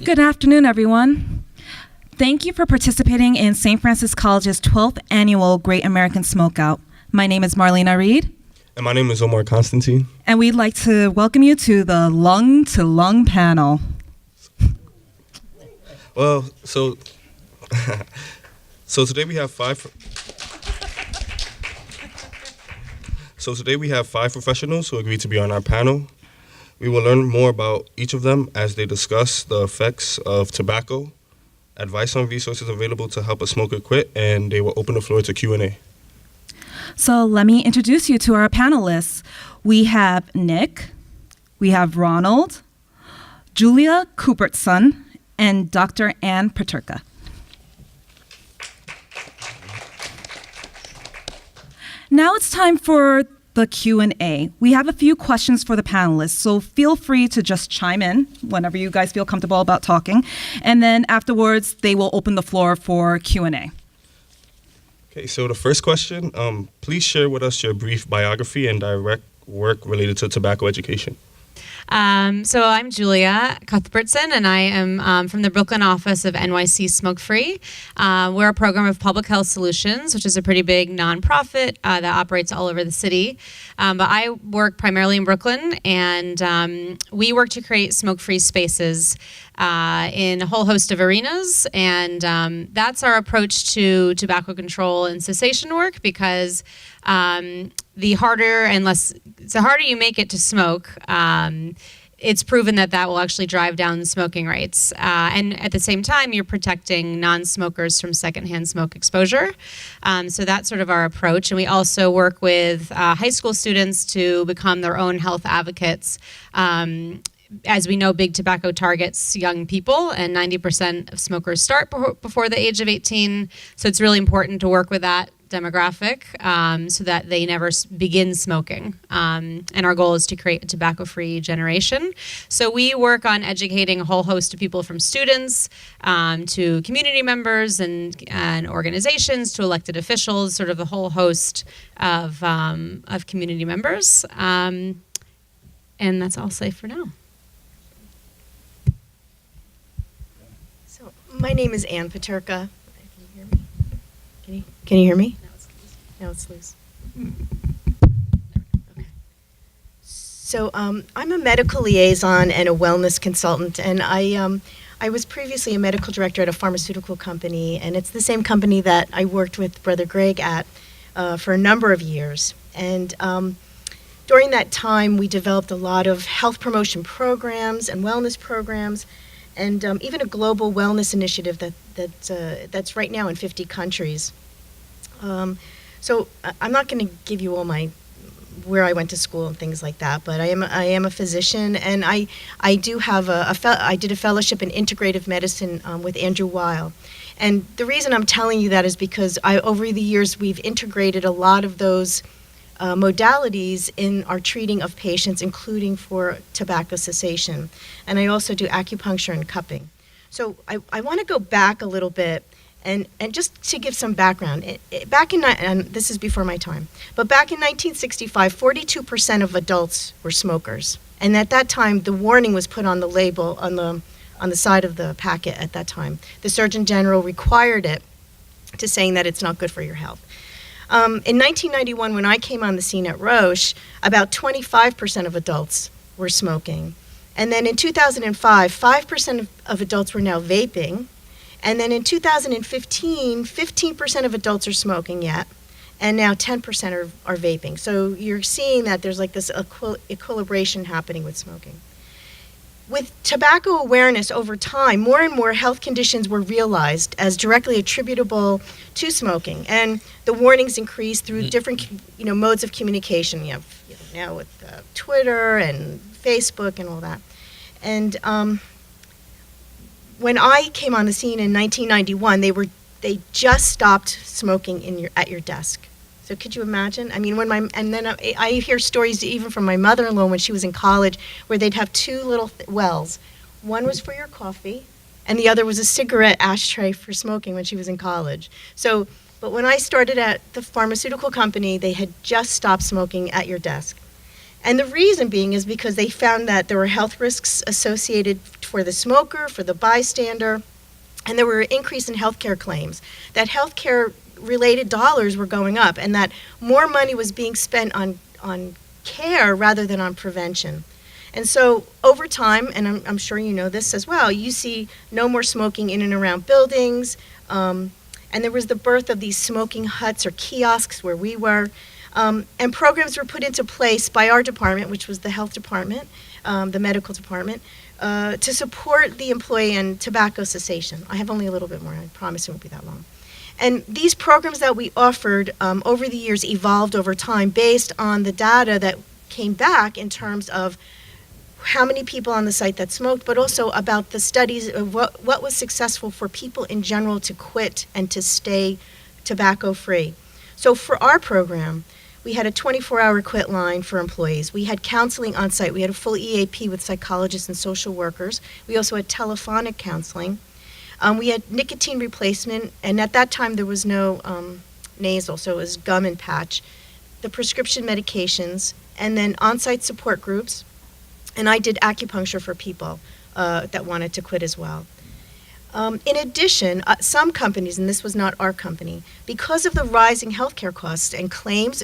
Good afternoon, everyone. Thank you for participating in St. Francis College's 12th Annual Great American Smokeout. My name is Marlina Reid. And my name is Omar Constantine. And we'd like to welcome you to the Lung to Lung panel. Well, so today we have five professionals who agreed to be on our panel. We will learn more about each of them as they discuss the effects of tobacco, advice on resources available to help a smoker quit, and they will open the floor to Q&A. So let me introduce you to our panelists. We have Nick, we have Ronald, Julia Cuthbertson, and Dr. Ann Paterka. Now it's time for the Q&A. We have a few questions for the panelists, so feel free to just chime in whenever you guys feel comfortable about talking. And then afterwards, they will open the floor for Q&A. Okay, so the first question, please share with us your brief biography and direct work related to tobacco education. So I'm Julia Cuthbertson, and I am from the Brooklyn office of NYC Smoke-Free. We're a program of public health solutions, which is a pretty big nonprofit that operates all over the city. But I work primarily in Brooklyn, and we work to create smoke-free spaces in a whole host of arenas. And that's our approach to tobacco control and cessation work, because the harder you make it to smoke, it's proven that will actually drive down smoking rates. And at the same time, you're protecting non-smokers from secondhand smoke exposure. So that's sort of our approach. And we also work with high school students to become their own health advocates. As we know, big tobacco targets young people, and 90% of smokers start before the age of 18. So it's really important to work with that demographic so that they never begin smoking. And our goal is to create a tobacco-free generation. So we work on educating a whole host of people, from students to community members and organizations to elected officials, sort of a whole host of community members. And that's all I'll say for now. So my name is Ann Paterka. Can you hear me? Can you hear me? No, it's loose. Okay. So I'm a medical liaison and a wellness consultant, and I was previously a medical director at a pharmaceutical company, and it's the same company that I worked with Brother Greg at for a number of years. And during that time, we developed a lot of health promotion programs and wellness programs, and even a global wellness initiative that's right now in 50 countries. So I'm not going to give you all where I went to school and things like that, but I am a physician, and I did a fellowship in integrative medicine with Andrew Weil. And the reason I'm telling you that is because over the years we've integrated a lot of those modalities in our treating of patients, including for tobacco cessation. And I also do acupuncture and cupping. So I want to go back a little bit. And just to give some background, and this is before my time, but back in 1965, 42% of adults were smokers. And at that time, the warning was put on the label, on the side of the packet at that time. The Surgeon General required it to saying that it's not good for your health. In 1991, when I came on the scene at Roche, about 25% of adults were smoking. And then in 2005, 5% of adults were now vaping. And then in 2015, 15% of adults are smoking yet, and now 10% are vaping. So you're seeing that there's like this equilibration happening with smoking. With tobacco awareness over time, more and more health conditions were realized as directly attributable to smoking, and the warnings increased through different modes of communication. You have now with Twitter and Facebook and all that. And when I came on the scene in 1991, they just stopped smoking at your desk. So could you imagine? I mean, I hear stories even from my mother-in-law when she was in college, where they'd have two little wells. One was for your coffee, and the other was a cigarette ashtray for smoking when she was in college. But when I started at the pharmaceutical company, they had just stopped smoking at your desk. And the reason being is because they found that there were health risks associated for the smoker, for the bystander, and there were an increase in healthcare claims. That healthcare related dollars were going up, and that more money was being spent on care rather than on prevention. And so over time, and I'm sure you know this as well, you see no more smoking in and around buildings, and there was the birth of these smoking huts or kiosks where we were, and programs were put into place by our department, which was the health department, the medical department, to support the employee in tobacco cessation. I have only a little bit more, I promise it won't be that long. And these programs that we offered over the years evolved over time based on the data that came back in terms of how many people on the site that smoked, but also about the studies of what was successful for people in general to quit and to stay tobacco free. So for our program, we had a 24-hour quit line for employees. We had counseling on site. We had a full EAP with psychologists and social workers. We also had telephonic counseling. We had nicotine replacement, and at that time there was no nasal, so it was gum and patch, the prescription medications, and then on-site support groups. And I did acupuncture for people that wanted to quit as well. In addition, some companies, and this was not our company, because of the rising healthcare costs and claims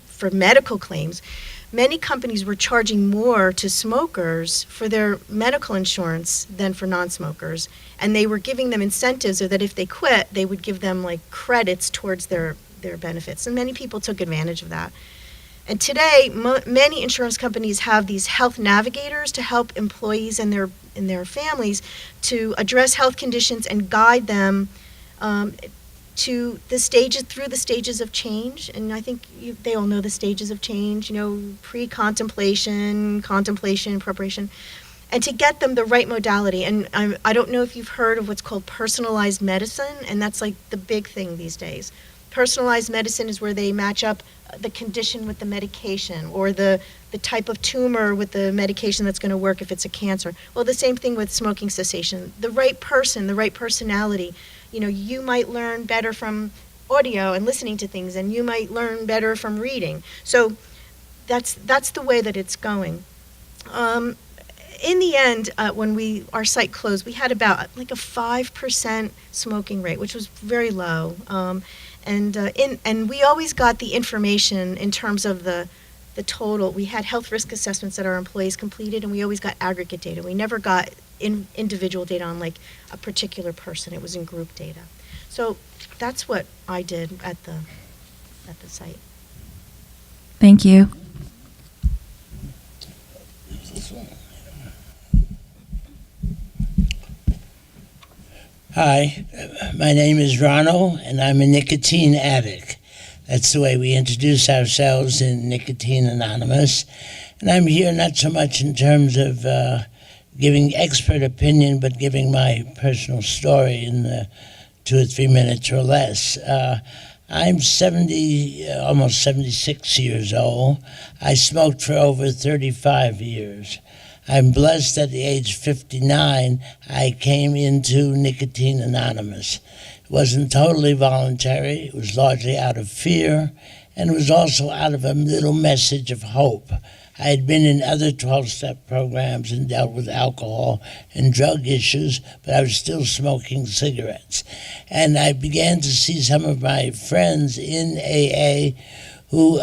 for medical claims, many companies were charging more to smokers for their medical insurance than for non-smokers, and they were giving them incentives so that if they quit, they would give them like credits towards their benefits, and many people took advantage of that. And today, many insurance companies have these health navigators to help employees and their families to address health conditions and guide them through the stages of change. And I think they all know the stages of change, pre-contemplation, contemplation, preparation, and to get them the right modality. And I don't know if you've heard of what's called personalized medicine, and that's like the big thing these days. Personalized medicine is where they match up the condition with the medication, or the type of tumor with the medication that's going to work if it's a cancer. Well, the same thing with smoking cessation. The right person, the right personality. You might learn better from audio and listening to things, and you might learn better from reading. So that's the way that it's going. In the end, when our site closed, we had about like a 5% smoking rate, which was very low. And we always got the information in terms of the total. We had health risk assessments that our employees completed, and we always got aggregate data. We never got individual data on like a particular person. It was in group data. So that's what I did at the site. Thank you. Hi, my name is Ronald, and I'm a nicotine addict. That's the way we introduce ourselves in Nicotine Anonymous. And I'm here not so much in terms of giving expert opinion, but giving my personal story in 2 or 3 minutes or less. I'm 70, almost 76 years old. I smoked for over 35 years. I'm blessed at the age of 59, I came into Nicotine Anonymous. It wasn't totally voluntary. It was largely out of fear, and it was also out of a little message of hope. I had been in other 12-step programs and dealt with alcohol and drug issues, but I was still smoking cigarettes. And I began to see some of my friends in AA who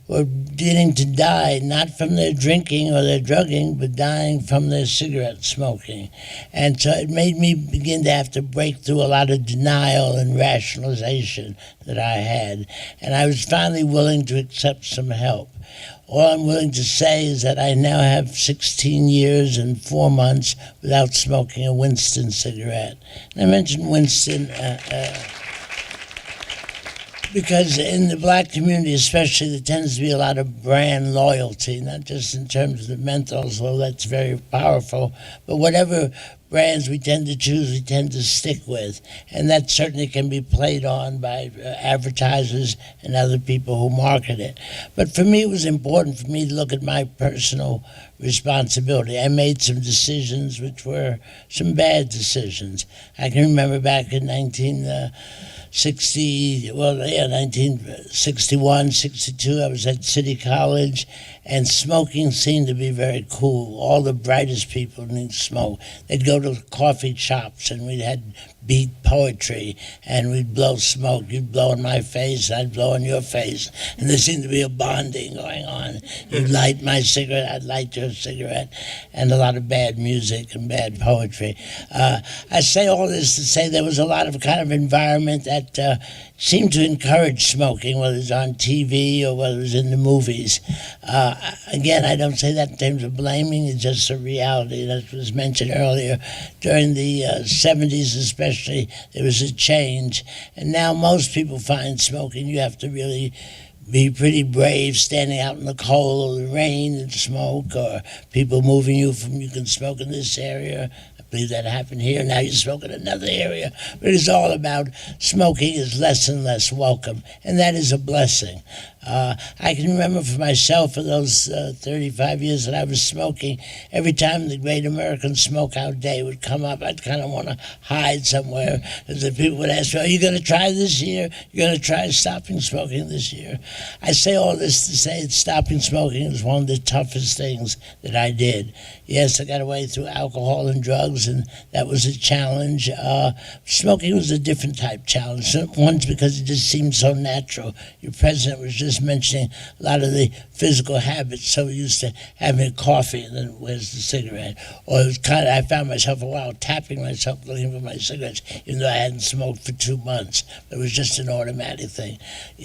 were beginning to die, not from their drinking or their drugging, but dying from their cigarette smoking. And so it made me begin to have to break through a lot of denial and rationalization that I had. And I was finally willing to accept some help. All I'm willing to say is that I now have 16 years and 4 months without smoking a Winston cigarette. And I mentioned Winston because in the black community especially, there tends to be a lot of brand loyalty, not just in terms of the menthols, although that's very powerful, but whatever brands we tend to choose, we tend to stick with. And that certainly can be played on by advertisers and other people who market it. But for me, it was important for me to look at my personal responsibility. I made some decisions which were some bad decisions. I can remember back in 1961, 62, I was at City College, and smoking seemed to be very cool. All the brightest people didn't smoke. They'd go to coffee shops, and we had beat poetry, and we'd blow smoke. You'd blow in my face, I'd blow in your face, and there seemed to be a bonding going on. You'd light my cigarette, I'd light your cigarette, and a lot of bad music and bad poetry. I say all this to say there was a lot of kind of environment that seemed to encourage smoking, whether it's on TV or whether it's in the movies. Again, I don't say that in terms of blaming, it's just a reality that was mentioned earlier. During the 70s especially, there was a change, and now most people find smoking, you have to really be pretty brave standing out in the cold or the rain and smoke, or people moving you from, you can smoke in this area. I believe that happened here. Now you smoke in another area. But it's all about smoking is less and less welcome, and that is a blessing. I can remember for myself for those 35 years that I was smoking, every time the Great American Smokeout Day would come up, I'd kind of want to hide somewhere, because the people would ask me, are you going to try this year? You're going to try stopping smoking this year? I say all this to say that stopping smoking was one of the toughest things that I did. Yes, I got away through alcohol and drugs, and that was a challenge. Smoking was a different type challenge. One's because it just seemed so natural. Your president was just mentioning a lot of the physical habits, so used to having coffee and then where's the cigarette? Or it was kind of, I found myself a while tapping myself looking for my cigarettes, even though I hadn't smoked for 2 months. It was just an automatic thing.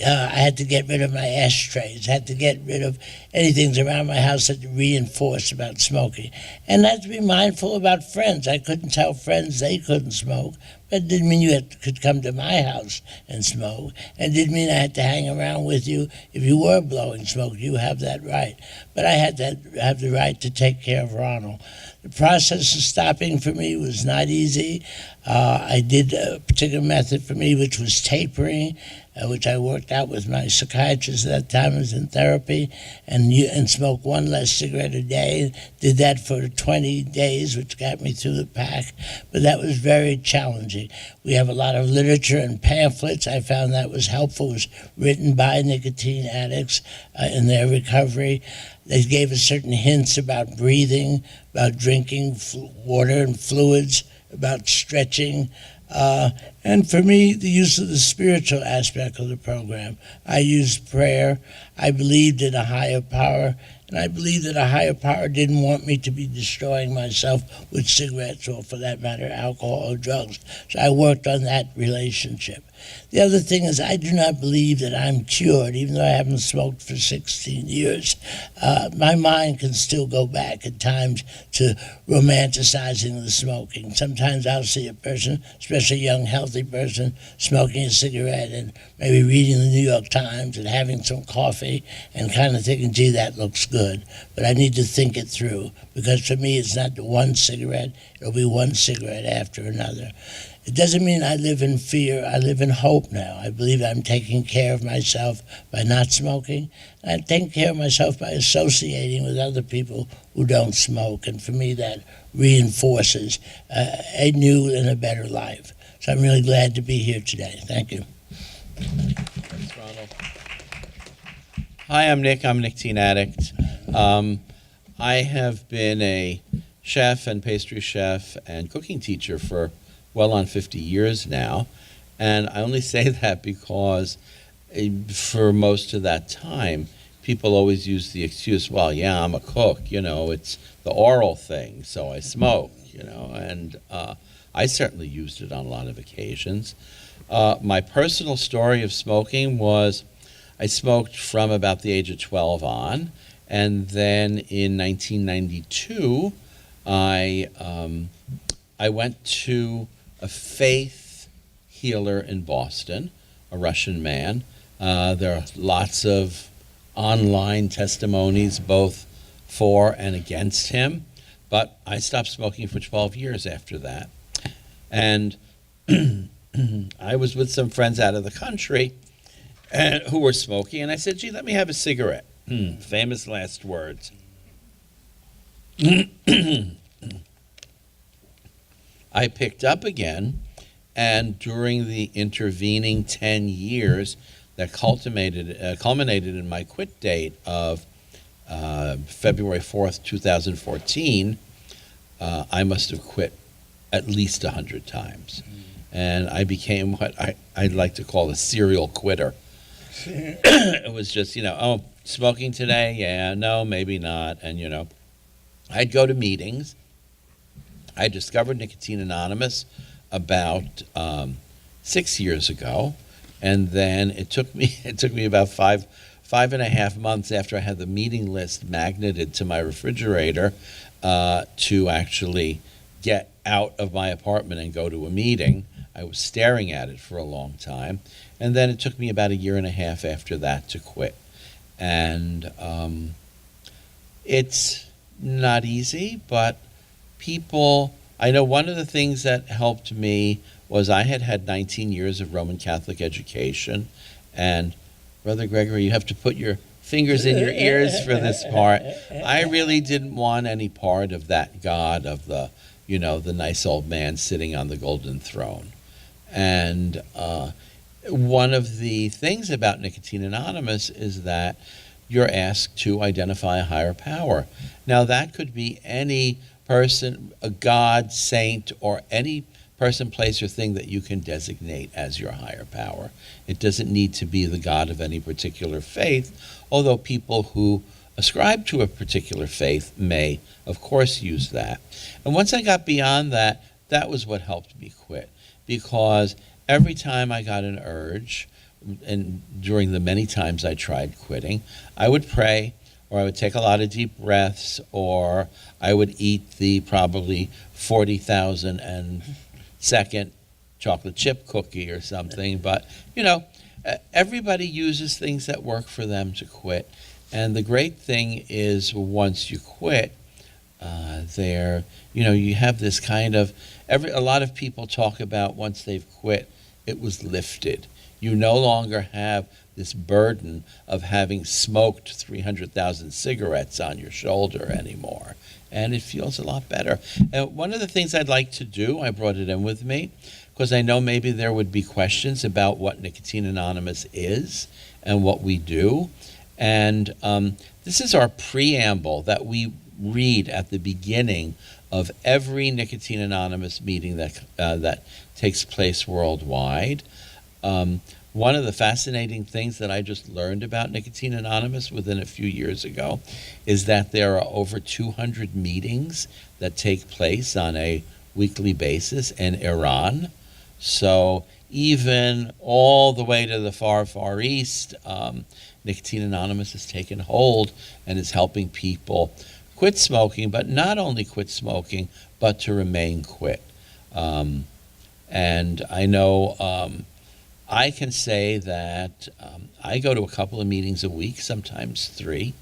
I had to get rid of my ashtrays, had to get rid of anything around my house that reinforced about smoking. And I had to be mindful about friends. I couldn't tell friends they couldn't smoke, but it didn't mean you could come to my house and smoke. And it didn't mean I had to hang around with you if you were blowing smoke. You have that right. But I had to have the right to take care of Ronald. The process of stopping for me was not easy. I did a particular method for me, which was tapering, which I worked out with my psychiatrist at that time. I was in therapy, and smoked one less cigarette a day. Did that for 20 days, which got me through the pack. But that was very challenging. We have a lot of literature and pamphlets. I found that was helpful. It was written by nicotine addicts in their recovery. They gave us certain hints about breathing, about drinking water and fluids, about stretching, and for me, the use of the spiritual aspect of the program. I used prayer. I believed in a higher power, and I believed that a higher power didn't want me to be destroying myself with cigarettes or, for that matter, alcohol or drugs. So I worked on that relationship. The other thing is I do not believe that I'm cured, even though I haven't smoked for 16 years. My mind can still go back at times to romanticizing the smoking. Sometimes I'll see a person, especially a young, healthy person, smoking a cigarette and maybe reading the New York Times and having some coffee and kind of thinking, gee, that looks good. But I need to think it through, because for me it's not the one cigarette, it'll be one cigarette after another. It doesn't mean I live in fear. I live in hope now. I believe I'm taking care of myself by not smoking. I'm taking care of myself by associating with other people who don't smoke. And for me, that reinforces a new and a better life. So I'm really glad to be here today. Thank you. Thanks, Ronald. Hi, I'm Nick. I'm a nicotine addict. I have been a chef and pastry chef and cooking teacher for well on 50 years now, and I only say that because for most of that time, people always use the excuse, well, yeah, I'm a cook, it's the oral thing, so I smoke, and I certainly used it on a lot of occasions. My personal story of smoking was I smoked from about the age of 12 on, and then in 1992, I went to a faith healer in Boston, a Russian man. There are lots of online testimonies both for and against him, but I stopped smoking for 12 years after that. And I was with some friends out of the country who were smoking, and I said, gee, let me have a cigarette. Famous last words. I picked up again, and during the intervening 10 years that culminated in my quit date of February 4th, 2014, I must have quit at least 100 times. And I became what I'd like to call a serial quitter. It was just, oh, smoking today? Yeah, no, maybe not. And, I'd go to meetings. I discovered Nicotine Anonymous about 6 years ago. And then it took me about five and a half months after I had the meeting list magneted to my refrigerator to actually get out of my apartment and go to a meeting. I was staring at it for a long time. And then it took me about a year and a half after that to quit. And it's not easy, but I know one of the things that helped me was I had 19 years of Roman Catholic education. And Brother Gregory, you have to put your fingers in your ears for this part. I really didn't want any part of that God of the nice old man sitting on the golden throne. And one of the things about Nicotine Anonymous is that you're asked to identify a higher power. Now, that could be any person, a god, saint, or any person, place, or thing that you can designate as your higher power. It doesn't need to be the God of any particular faith, although people who ascribe to a particular faith may, of course, use that. And once I got beyond that, that was what helped me quit. Because every time I got an urge, and during the many times I tried quitting, I would pray, or I would take a lot of deep breaths, or I would eat the probably 40,002nd chocolate chip cookie or something. But, everybody uses things that work for them to quit. And the great thing is once you quit, you have this kind of, a lot of people talk about once they've quit, it was lifted. You no longer have this burden of having smoked 300,000 cigarettes on your shoulder anymore. And it feels a lot better. And one of the things I'd like to do, I brought it in with me, because I know maybe there would be questions about what Nicotine Anonymous is and what we do. And this is our preamble that we read at the beginning of every Nicotine Anonymous meeting that takes place worldwide. One of the fascinating things that I just learned about Nicotine Anonymous within a few years ago is that there are over 200 meetings that take place on a weekly basis in Iran. So even all the way to the far, far east, Nicotine Anonymous has taken hold and is helping people quit smoking, but not only quit smoking, but to remain quit. And I know I can say that I go to a couple of meetings a week, sometimes 3,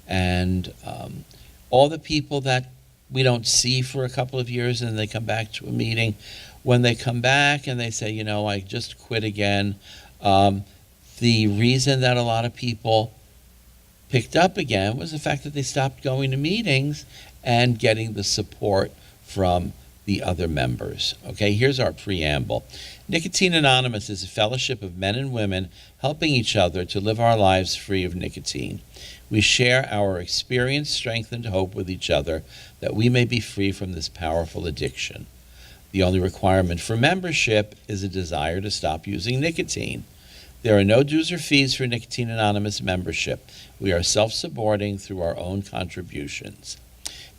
and all the people that we don't see for a couple of years and they come back to a meeting, when they come back and they say, I just quit again, the reason that a lot of people picked up again was the fact that they stopped going to meetings and getting the support from the other members. Okay, here's our preamble. Nicotine Anonymous is a fellowship of men and women helping each other to live our lives free of nicotine. We share our experience, strength, and hope with each other that we may be free from this powerful addiction. The only requirement for membership is a desire to stop using nicotine. There are no dues or fees for Nicotine Anonymous membership. We are self-supporting through our own contributions.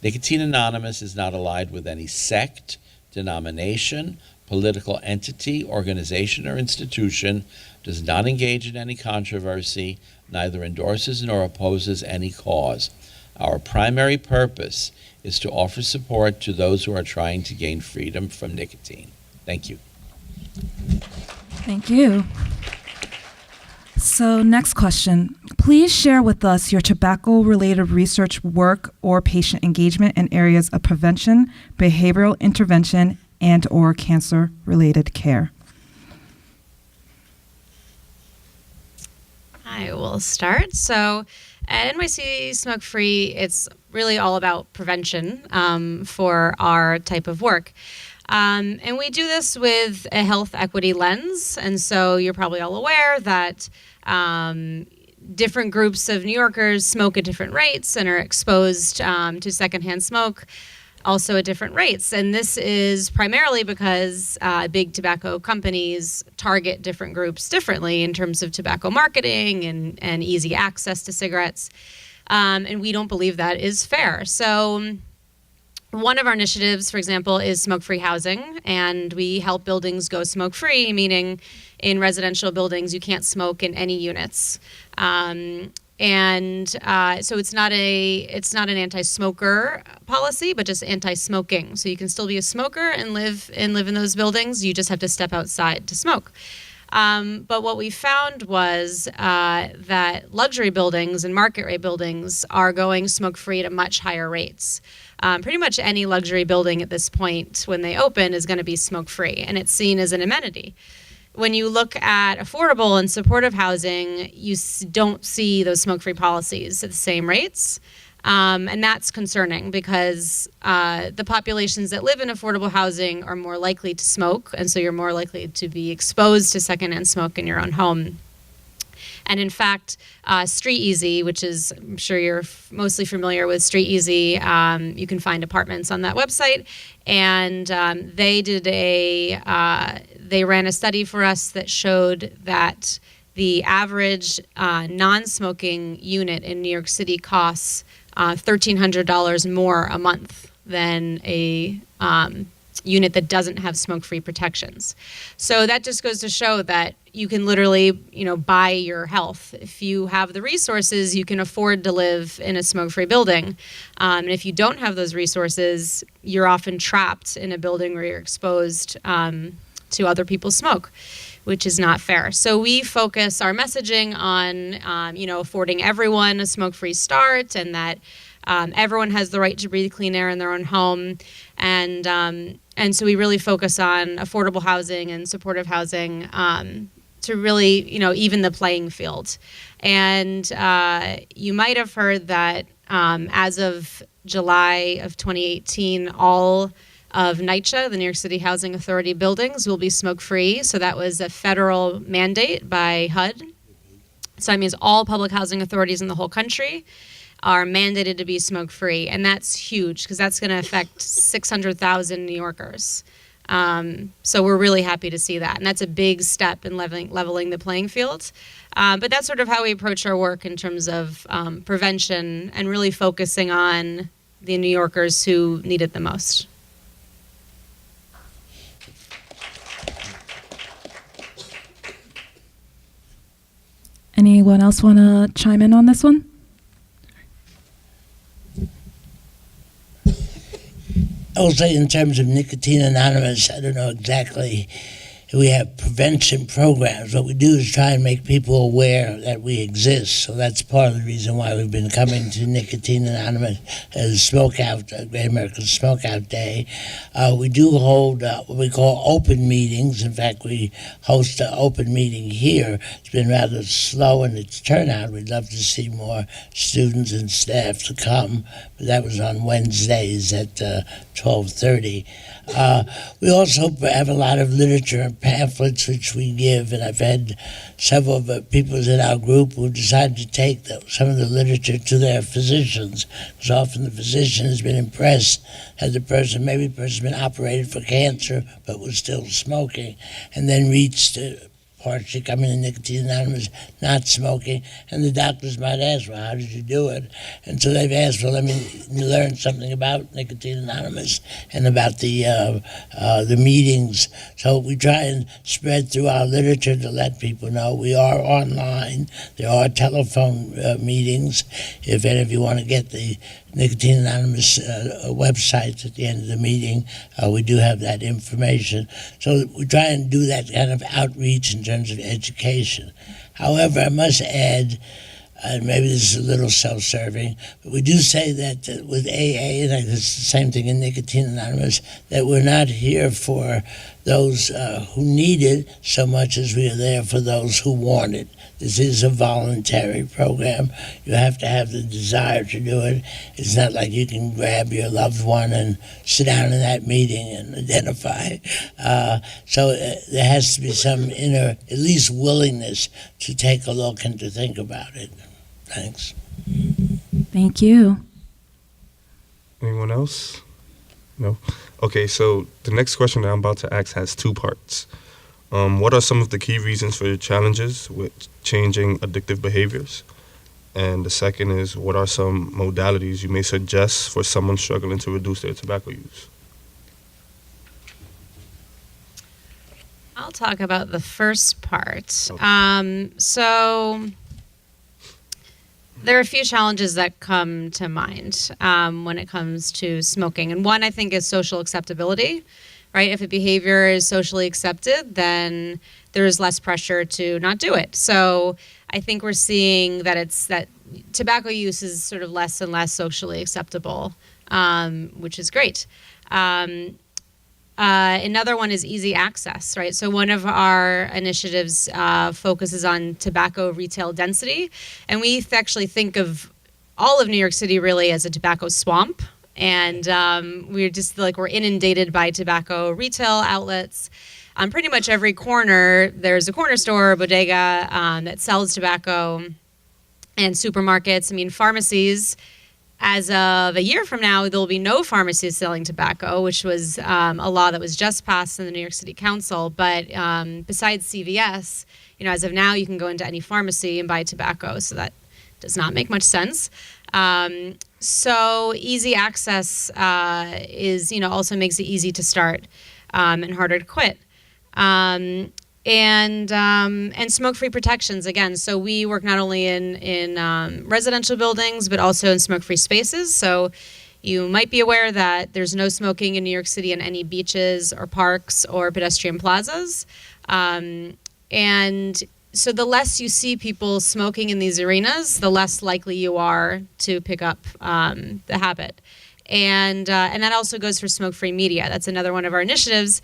Nicotine Anonymous is not allied with any sect, denomination, political entity, organization, or institution, does not engage in any controversy, neither endorses nor opposes any cause. Our primary purpose is to offer support to those who are trying to gain freedom from nicotine. Thank you. Thank you. So next question. Please share with us your tobacco-related research work or patient engagement in areas of prevention, behavioral intervention, and/or cancer-related care. I will start. So at NYC Smoke-Free, it's really all about prevention for our type of work. And we do this with a health equity lens. And so you're probably all aware that different groups of New Yorkers smoke at different rates and are exposed to secondhand smoke also at different rates. And this is primarily because big tobacco companies target different groups differently in terms of tobacco marketing and easy access to cigarettes. And we don't believe that is fair. So one of our initiatives, for example, is smoke-free housing, and we help buildings go smoke-free, meaning in residential buildings you can't smoke in any units. So it's not an anti-smoker policy, but just anti-smoking. So you can still be a smoker and live in those buildings. You just have to step outside to smoke. But what we found was that luxury buildings and market rate buildings are going smoke-free at much higher rates. Pretty much any luxury building at this point, when they open, is going to be smoke-free, and it's seen as an amenity. When you look at affordable and supportive housing, you don't see those smoke-free policies at the same rates. And that's concerning because the populations that live in affordable housing are more likely to smoke, and so you're more likely to be exposed to secondhand smoke in your own home. And in fact, Street Easy, which is, I'm sure you're mostly familiar with Street Easy, you can find apartments on that website, and they ran a study for us that showed that the average non-smoking unit in New York City costs $1,300 more a month than a unit that doesn't have smoke-free protections. So that just goes to show that you can literally, buy your health. If you have the resources, you can afford to live in a smoke-free building. And if you don't have those resources, you're often trapped in a building where you're exposed to other people's smoke, which is not fair. So we focus our messaging on, affording everyone a smoke-free start, and that everyone has the right to breathe clean air in their own home. And so we really focus on affordable housing and supportive housing to really, even the playing field. And you might have heard that as of July of 2018, all of NYCHA, the New York City Housing Authority buildings, will be smoke-free. So that was a federal mandate by HUD. So that means all public housing authorities in the whole country are mandated to be smoke-free, and that's huge because that's going to affect 600,000 New Yorkers. So we're really happy to see that, and that's a big step in leveling the playing field. But that's sort of how we approach our work in terms of prevention and really focusing on the New Yorkers who need it the most. Anyone else want to chime in on this one? I will say in terms of Nicotine Anonymous, I don't know exactly if we have prevention programs. What we do is try and make people aware that we exist. So that's part of the reason why we've been coming to Nicotine Anonymous as Smokeout, Great American Smokeout Day. We do hold what we call open meetings. In fact, we host an open meeting here. It's been rather slow in its turnout. We'd love to see more students and staff to come, but that was on Wednesdays at 12:30. We also have a lot of literature and pamphlets which we give, and I've had several of the people in our group who decided to take some of the literature to their physicians, because often the physician has been impressed that maybe the person's been operated for cancer but was still smoking, and then reached partially coming to Nicotine Anonymous, not smoking, and the doctors might ask, well, how did you do it? And so they've asked, well, let me learn something about Nicotine Anonymous and about the meetings. So we try and spread through our literature to let people know we are online. There are telephone meetings. If any of you want to get the Nicotine Anonymous websites at the end of the meeting, we do have that information. So we try and do that kind of outreach in terms of education. However, I must add, and maybe this is a little self-serving, but we do say that with AA, and it's the same thing in Nicotine Anonymous, that we're not here for those who need it so much as we are there for those who want it. This is a voluntary program. You have to have the desire to do it. It's not like you can grab your loved one and sit down in that meeting and identify. So there has to be some inner, at least, willingness to take a look and to think about it. Thanks. Thank you. Anyone else? No? Okay, so the next question that I'm about to ask has two parts. What are some of the key reasons for your challenges with changing addictive behaviors? And the second is, what are some modalities you may suggest for someone struggling to reduce their tobacco use? I'll talk about the first part. Okay. So there are a few challenges that come to mind when it comes to smoking. And one, I think, is social acceptability, right? If a behavior is socially accepted, then there's less pressure to not do it. So I think we're seeing that tobacco use is sort of less and less socially acceptable, which is great. Another one is easy access, right? So one of our initiatives focuses on tobacco retail density, and we actually think of all of New York City really as a tobacco swamp, and we're inundated by tobacco retail outlets. On pretty much every corner, there's a corner store, bodega that sells tobacco, and supermarkets. I mean, pharmacies. As of a year from now, there will be no pharmacies selling tobacco, which was a law that was just passed in the New York City Council. But besides CVS, as of now, you can go into any pharmacy and buy tobacco. So that does not make much sense. So easy access is, also makes it easy to start and harder to quit. And smoke-free protections, again. So we work not only in residential buildings, but also in smoke-free spaces. So you might be aware that there's no smoking in New York City on any beaches or parks or pedestrian plazas. And so the less you see people smoking in these arenas, the less likely you are to pick up the habit. And that also goes for smoke-free media. That's another one of our initiatives.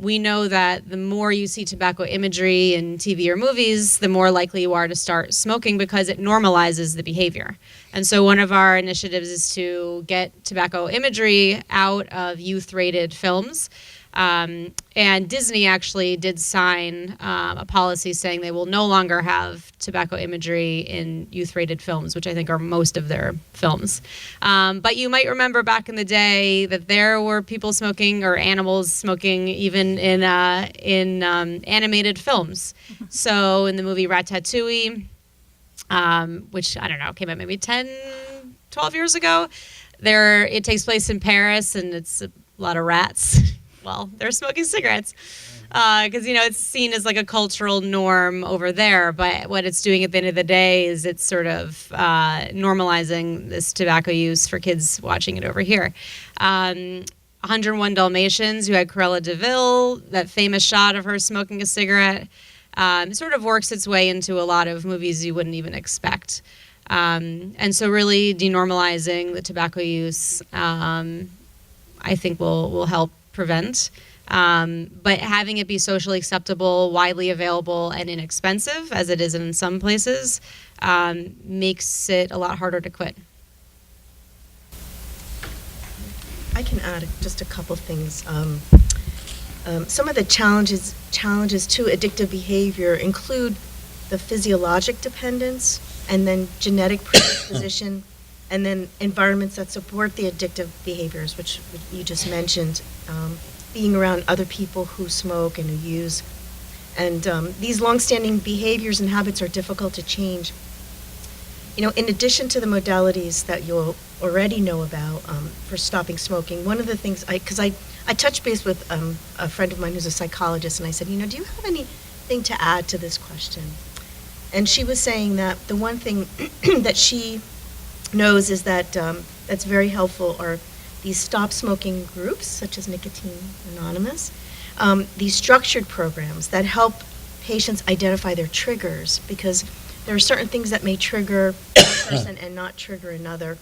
We know that the more you see tobacco imagery in TV or movies, the more likely you are to start smoking because it normalizes the behavior. And so one of our initiatives is to get tobacco imagery out of youth-rated films. And Disney actually did sign a policy saying they will no longer have tobacco imagery in youth-rated films, which I think are most of their films. But you might remember back in the day that there were people smoking or animals smoking even in animated films. So in the movie Ratatouille, which, I don't know, came out maybe 10, 12 years ago, it takes place in Paris, and it's a lot of rats. Well, they're smoking cigarettes because, it's seen as like a cultural norm over there. But what it's doing at the end of the day is it's sort of normalizing this tobacco use for kids watching it over here. 101 Dalmatians, you had Cruella de Vil, that famous shot of her smoking a cigarette, sort of works its way into a lot of movies you wouldn't even expect. And so really denormalizing the tobacco use, I think will help prevent, but having it be socially acceptable, widely available, and inexpensive, as it is in some places, makes it a lot harder to quit. I can add just a couple things. Some of the challenges to addictive behavior include the physiologic dependence, and then genetic predisposition, and then environments that support the addictive behaviors, which you just mentioned, being around other people who smoke and who use. And these longstanding behaviors and habits are difficult to change. In addition to the modalities that you'll already know about for stopping smoking, one of the things, because I touched base with a friend of mine who's a psychologist, and I said, do you have anything to add to this question? And she was saying that the one thing that she knows is that that's very helpful are these stop smoking groups, such as Nicotine Anonymous, these structured programs that help patients identify their triggers, because there are certain things that may trigger one person and not trigger another,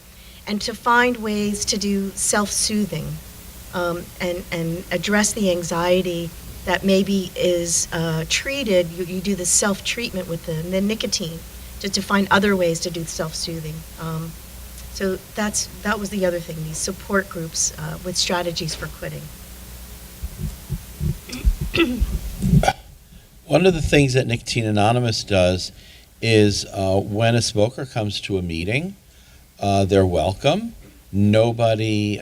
and to find ways to do self-soothing and address the anxiety that maybe is treated. You do the self-treatment with the nicotine to find other ways to do self-soothing. So that was the other thing, these support groups with strategies for quitting. One of the things that Nicotine Anonymous does is when a smoker comes to a meeting, they're welcome. Nobody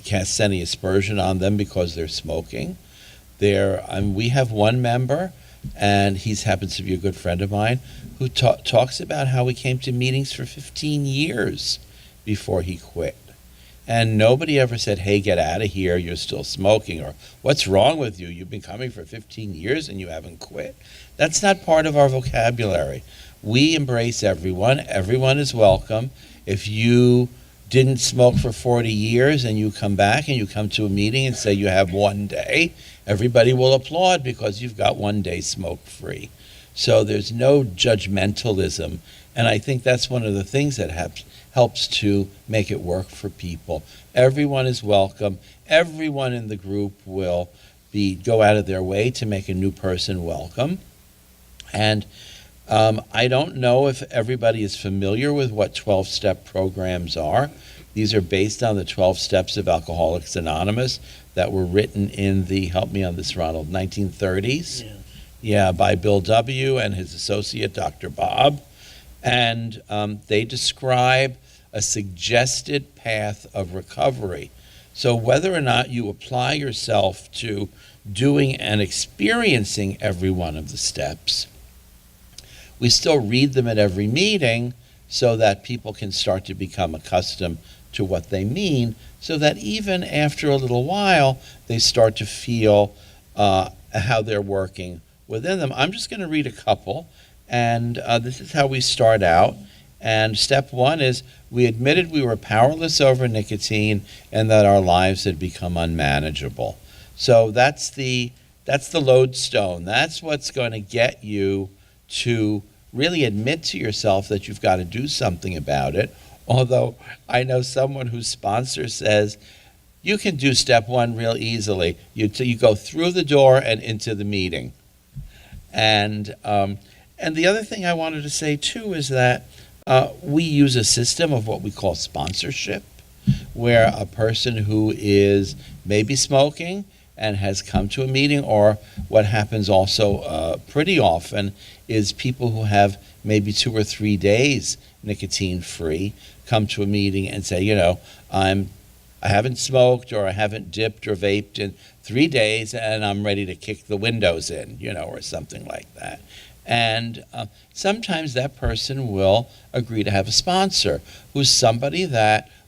casts any aspersion on them because they're smoking. We have one member, and he happens to be a good friend of mine, who talks about how he came to meetings for 15 years before he quit. And nobody ever said, hey, get out of here, you're still smoking, or what's wrong with you? You've been coming for 15 years and you haven't quit. That's not part of our vocabulary. We embrace everyone. Everyone is welcome. If you didn't smoke for 40 years and you come back and you come to a meeting and say you have one day, everybody will applaud because you've got 1 day smoke-free. So there's no judgmentalism. And I think that's one of the things that helps to make it work for people. Everyone is welcome. Everyone in the group will go out of their way to make a new person welcome. And I don't know if everybody is familiar with what 12-step programs are. These are based on the 12 steps of Alcoholics Anonymous that were written in the, help me on this, Ronald, 1930s. Yeah, by Bill W. and his associate, Dr. Bob. And they describe a suggested path of recovery. So whether or not you apply yourself to doing and experiencing every one of the steps, we still read them at every meeting so that people can start to become accustomed to what they mean, so that even after a little while, they start to feel how they're working within them. I'm just going to read a couple, and this is how we start out. And step one is, we admitted we were powerless over nicotine and that our lives had become unmanageable. So that's the lodestone. That's what's going to get you to really admit to yourself that you've got to do something about it. Although I know someone whose sponsor says, you can do step one real easily. You go through the door and into the meeting. And the other thing I wanted to say too is that we use a system of what we call sponsorship, where a person who is maybe smoking and has come to a meeting, or what happens also pretty often is people who have maybe 2 or 3 days nicotine free come to a meeting and say, I haven't smoked or I haven't dipped or vaped in 3 days and I'm ready to kick the windows in, or something like that. And sometimes that person will agree to have a sponsor who's somebody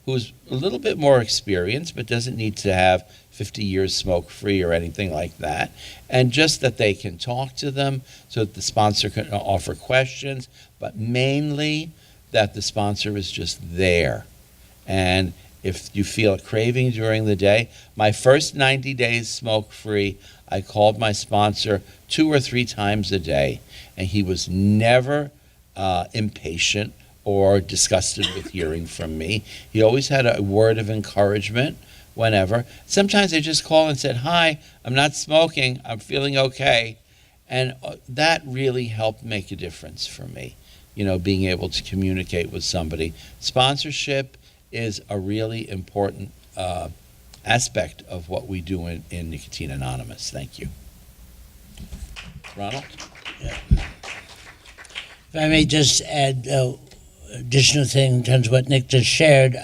who's a little bit more experienced but doesn't need to have 50 years smoke-free or anything like that, and just that they can talk to them so that the sponsor can offer questions, but mainly that the sponsor is just there. And if you feel a craving during the day, my first 90 days smoke-free, I called my sponsor 2 or 3 times a day, and he was never impatient or disgusted with hearing from me. He always had a word of encouragement whenever. Sometimes I just call and said, hi, I'm not smoking, I'm feeling okay. And that really helped make a difference for me, being able to communicate with somebody. Sponsorship is a really important aspect of what we do in Nicotine Anonymous. Thank you. Ronald? Yeah. If I may just add additional thing in terms of what Nick just shared.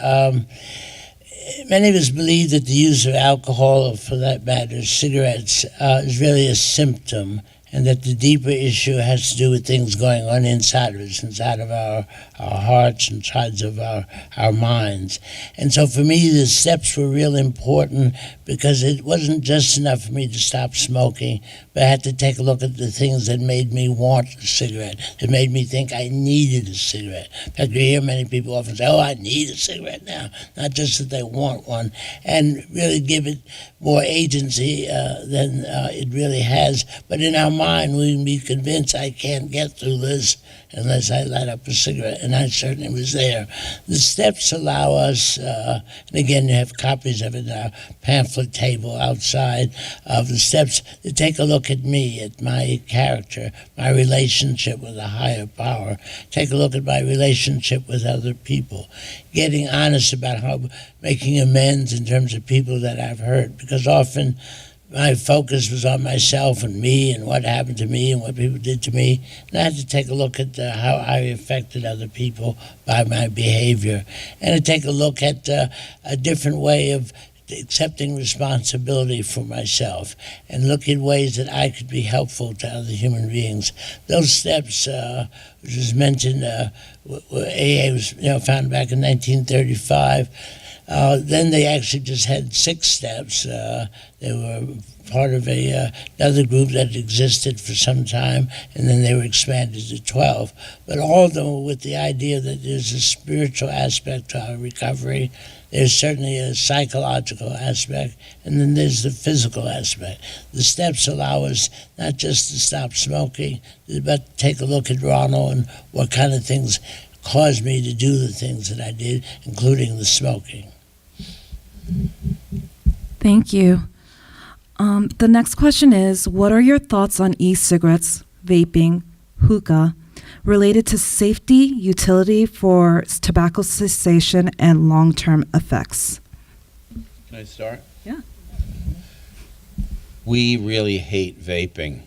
Many of us believe that the use of alcohol, or for that matter, cigarettes, is really a symptom, and that the deeper issue has to do with things going on inside of us, inside of our hearts, inside of our minds. And so for me, the steps were real important, because it wasn't just enough for me to stop smoking, but I had to take a look at the things that made me want a cigarette, that made me think I needed a cigarette. In fact, you hear many people often say, I need a cigarette now, not just that they want one, and really give it more agency than it really has. But in our mind will be convinced I can't get through this unless I light up a cigarette, and I certainly was there. The steps allow us, and again, you have copies of it in our pamphlet table outside of the steps, to take a look at me, at my character, my relationship with a higher power, take a look at my relationship with other people, getting honest about how, making amends in terms of people that I've hurt, because often my focus was on myself and me and what happened to me and what people did to me. And I had to take a look at how I affected other people by my behavior, and to take a look at a different way of accepting responsibility for myself and look at ways that I could be helpful to other human beings. Those steps, which was mentioned, AA was founded back in 1935. Then they actually just had 6 steps. They were part of another group that existed for some time, and then they were expanded to 12. But all of them were with the idea that there's a spiritual aspect to our recovery, there's certainly a psychological aspect, and then there's the physical aspect. The steps allow us not just to stop smoking, but take a look at Ronald and what kind of things caused me to do the things that I did, including the smoking. Thank you. The next question is, what are your thoughts on e-cigarettes, vaping, hookah, related to safety, utility for tobacco cessation, and long-term effects? Can I start? Yeah. We really hate vaping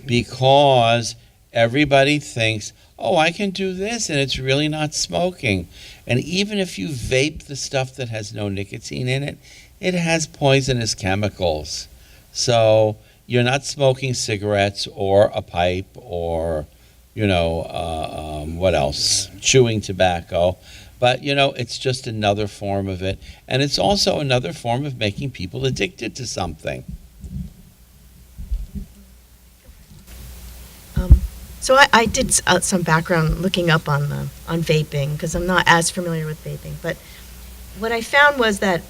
because everybody thinks, oh, I can do this, and it's really not smoking. And even if you vape the stuff that has no nicotine in it, it has poisonous chemicals. So you're not smoking cigarettes or a pipe or, what else? Chewing tobacco. But, it's just another form of it. And it's also another form of making people addicted to something. So I did some background looking up on vaping, because I'm not as familiar with vaping. But what I found was that,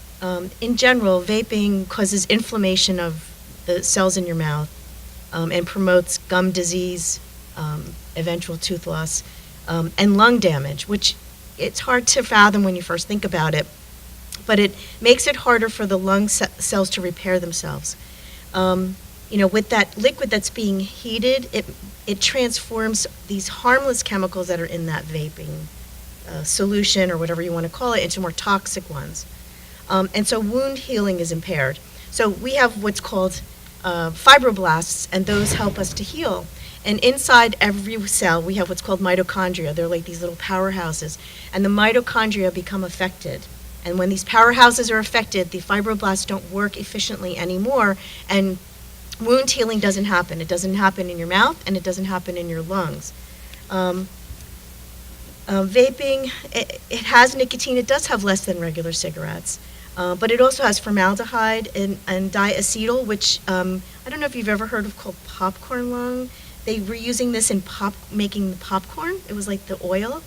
in general, vaping causes inflammation of the cells in your mouth and promotes gum disease, eventual tooth loss, and lung damage, which it's hard to fathom when you first think about it. But it makes it harder for the lung cells to repair themselves. With that liquid that's being heated, it transforms these harmless chemicals that are in that vaping solution, or whatever you want to call it, into more toxic ones. And so wound healing is impaired. So we have what's called fibroblasts, and those help us to heal. And inside every cell, we have what's called mitochondria. They're like these little powerhouses. And the mitochondria become affected. And when these powerhouses are affected, the fibroblasts don't work efficiently anymore, and wound healing doesn't happen. It doesn't happen in your mouth, and it doesn't happen in your lungs. Vaping, it has nicotine. It does have less than regular cigarettes. But it also has formaldehyde and diacetyl, which I don't know if you've ever heard of, called popcorn lung. They were using this in making popcorn. It was like the oil.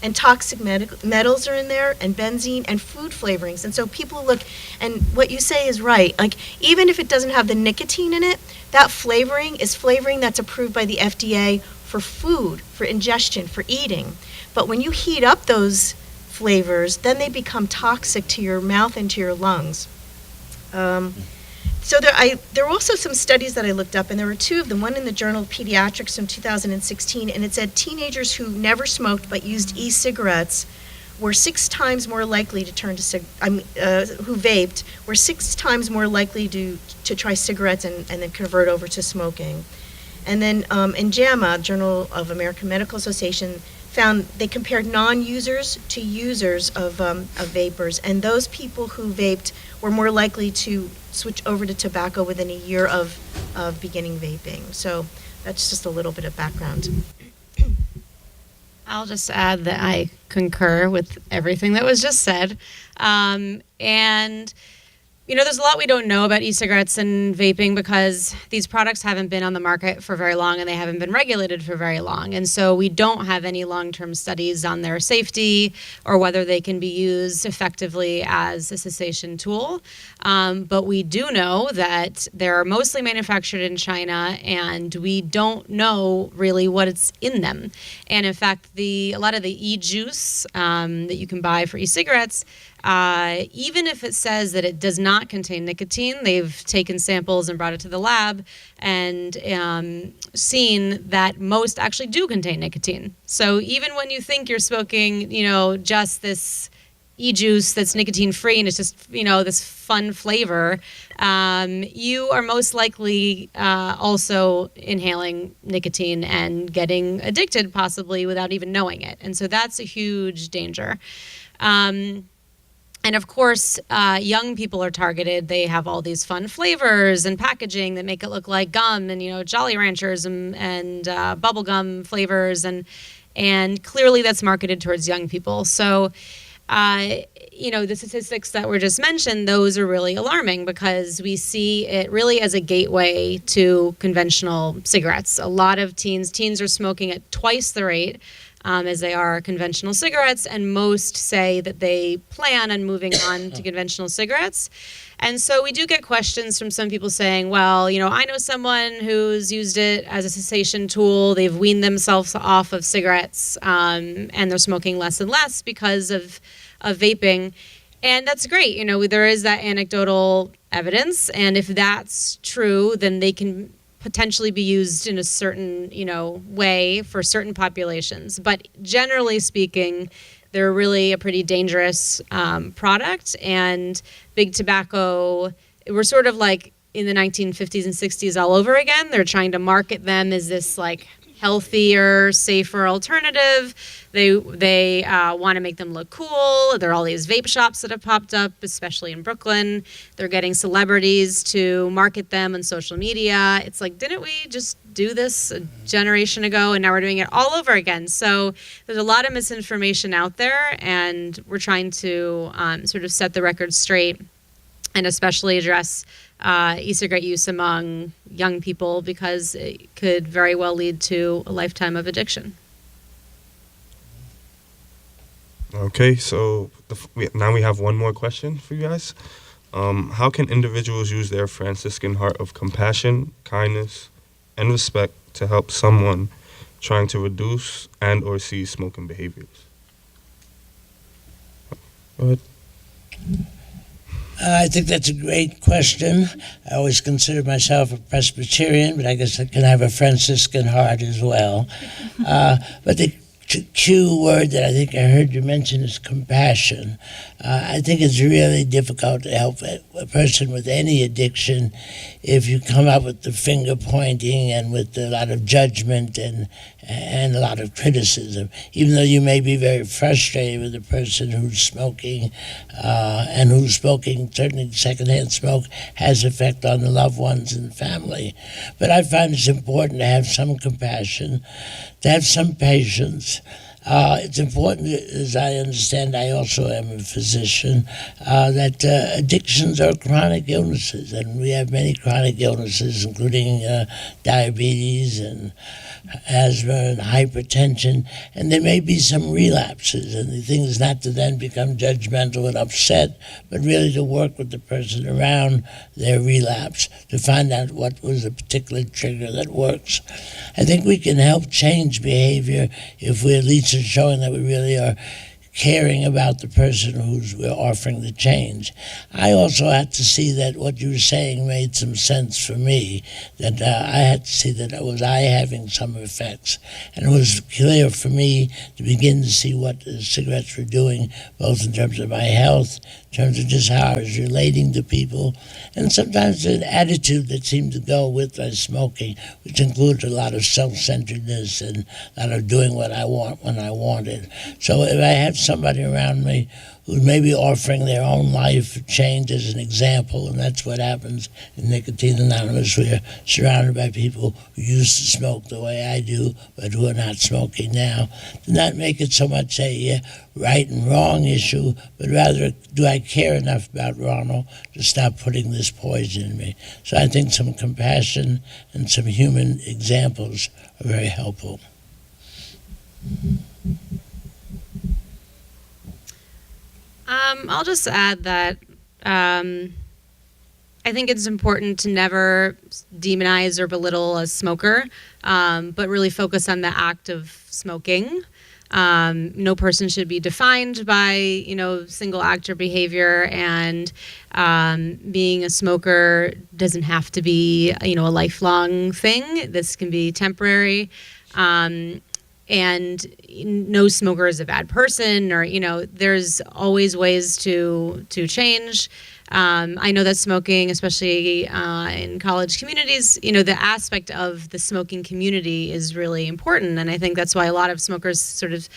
And toxic metals are in there, and benzene, and food flavorings. And so people look, and what you say is right. Like, even if it doesn't have the nicotine in it, that flavoring is flavoring that's approved by the FDA for food, for ingestion, for eating. But when you heat up those flavors, then they become toxic to your mouth and to your lungs. So there were also some studies that I looked up, and there were 2 of them. One in the Journal of Pediatrics from 2016, and it said teenagers who never smoked but used e-cigarettes were 6 times more likely to turn to who vaped were 6 times more likely to try cigarettes and then convert over to smoking. And then in JAMA, Journal of American Medical Association, found they compared non-users to users of vapors, and those people who vaped were more likely to switch over to tobacco within a year of beginning vaping. So that's just a little bit of background. I'll just add that I concur with everything that was just said. And there's a lot we don't know about e-cigarettes and vaping because these products haven't been on the market for very long and they haven't been regulated for very long. And so we don't have any long-term studies on their safety or whether they can be used effectively as a cessation tool. But we do know that they're mostly manufactured in China and we don't know really what's in them. And in fact, a lot of the e-juice that you can buy for e-cigarettes, even if it says that it does not contain nicotine, they've taken samples and brought it to the lab and seen that most actually do contain nicotine. So even when you think you're smoking, just this e-juice that's nicotine free and it's just, this fun flavor, you are most likely also inhaling nicotine and getting addicted possibly without even knowing it. And so that's a huge danger. And of course, young people are targeted. They have all these fun flavors and packaging that make it look like gum and, Jolly Ranchers and bubblegum flavors. And clearly that's marketed towards young people. So, the statistics that were just mentioned, those are really alarming because we see it really as a gateway to conventional cigarettes. A lot of teens are smoking at twice the rate as they are conventional cigarettes, and most say that they plan on moving on to conventional cigarettes. And so we do get questions from some people saying, well, I know someone who's used it as a cessation tool. They've weaned themselves off of cigarettes and they're smoking less and less because of vaping. And that's great. There is that anecdotal evidence. And if that's true, then they can potentially be used in a certain, way for certain populations. But generally speaking, they're really a pretty dangerous product. And big tobacco, we're sort of like in the 1950s and 60s all over again. They're trying to market them as this like healthier, safer alternative. They want to make them look cool. There are all these vape shops that have popped up, especially in Brooklyn. They're getting celebrities to market them on social media. It's like, didn't we just do this a generation ago and now we're doing it all over again? So there's a lot of misinformation out there and we're trying to sort of set the record straight and especially address e-cigarette use among young people because it could very well lead to a lifetime of addiction. Okay, so now we have one more question for you guys. How can individuals use their Franciscan heart of compassion, kindness, and respect to help someone trying to reduce and or cease smoking behaviors? Go ahead. I think that's a great question. I always consider myself a Presbyterian, but I guess I can have a Franciscan heart as well. But the key word that I think I heard you mention is compassion. I think it's really difficult to help a person with any addiction if you come up with the finger pointing and with a lot of judgment and a lot of criticism. Even though you may be very frustrated with the person who's smoking and who's smoking, certainly secondhand smoke has effect on the loved ones and family. But I find it's important to have some compassion, to have some patience. It's important, as I understand, I also am a physician, that addictions are chronic illnesses, and we have many chronic illnesses, including diabetes and asthma and hypertension, and there may be some relapses, and the thing is not to then become judgmental and upset, but really to work with the person around their relapse to find out what was a particular trigger that works. I think we can help change behavior if we at least are showing that we really are caring about the person who's we're offering the change. I also had to see that what you were saying made some sense for me, that I had to see that was I having some effects. And it was clear for me to begin to see what the cigarettes were doing, both in terms of my health, in terms of just how I was relating to people, and sometimes an attitude that seemed to go with my smoking, which included a lot of self-centeredness and a lot of doing what I want when I want it. So if I have somebody around me who may be offering their own life change as an example, and that's what happens in Nicotine Anonymous. We're surrounded by people who used to smoke the way I do, but who are not smoking now. To not make it so much a right and wrong issue, but rather, do I care enough about Ronald to stop putting this poison in me? So I think some compassion and some human examples are very helpful. I'll just add that I think it's important to never demonize or belittle a smoker, but really focus on the act of smoking. No person should be defined by, single act or behavior, and being a smoker doesn't have to be, a lifelong thing. This can be temporary. And no smoker is a bad person, or there's always ways to change. I know that smoking, especially in college communities, the aspect of the smoking community is really important, and I think that's why a lot of smokers sort of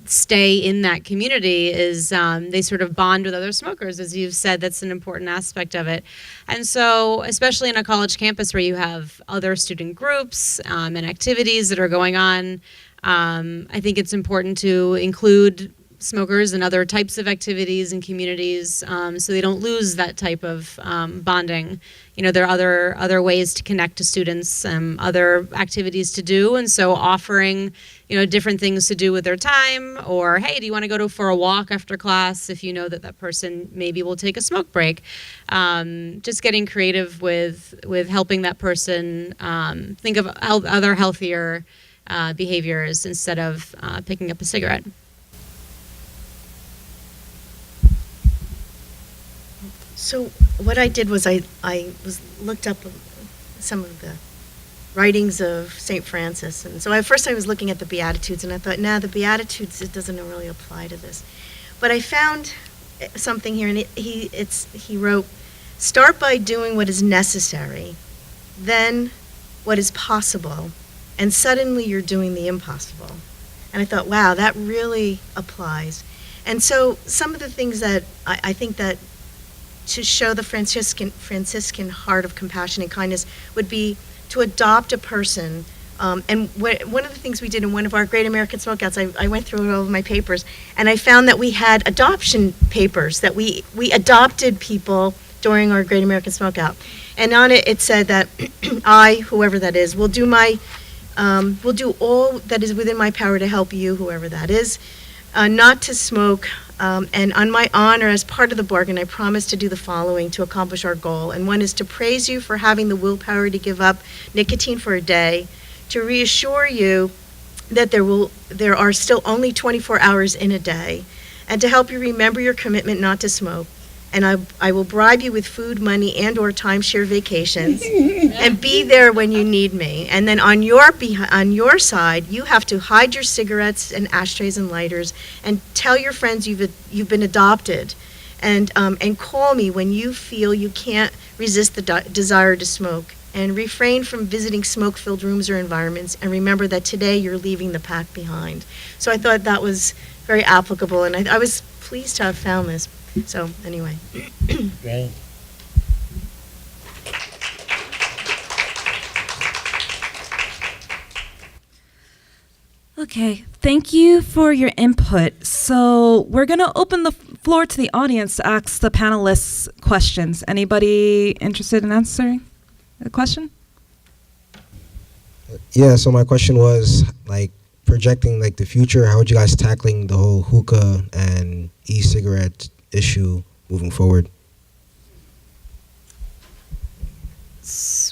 stay in that community, is they sort of bond with other smokers. As you've said, that's an important aspect of it. And so, especially in a college campus where you have other student groups and activities that are going on, I think it's important to include smokers and other types of activities and communities, so they don't lose that type of bonding. There are other ways to connect to students, other activities to do, and so offering different things to do with their time, or hey, do you want to go for a walk after class, if you know that person maybe will take a smoke break. Just getting creative with helping that person think of other healthier behaviors instead of picking up a cigarette. So what I did was I looked up some of the writings of St. Francis, and so at first I was looking at the Beatitudes, and I thought, the Beatitudes, it doesn't really apply to this. But I found something here, and he wrote, "Start by doing what is necessary, then what is possible, and suddenly you're doing the impossible." And I thought, wow, that really applies. And so some of the things that I think that to show the Franciscan heart of compassion and kindness would be to adopt a person. And one of the things we did in one of our Great American Smokeouts, I went through all of my papers, and I found that we had adoption papers, that we adopted people during our Great American Smokeout. And on it, it said that I, whoever that is, will do all that is within my power to help you, whoever that is, not to smoke, and on my honor, as part of the bargain, I promise to do the following to accomplish our goal. And one is to praise you for having the willpower to give up nicotine for a day, to reassure you that there are still only 24 hours in a day, and to help you remember your commitment not to smoke. And I will bribe you with food, money, and or timeshare vacations, and be there when you need me. And then on your side, you have to hide your cigarettes and ashtrays and lighters, and tell your friends you've been adopted, and call me when you feel you can't resist the desire to smoke. And refrain from visiting smoke-filled rooms or environments, and remember that today you're leaving the pack behind. So I thought that was very applicable, and I was pleased to have found this. So anyway. Great. Okay, thank you for your input. So we're going to open the floor to the audience to ask the panelists questions. Anybody interested in answering a question? Yeah, so my question was, projecting, the future, how would you guys tackling the whole hookah and e-cigarette issue moving forward?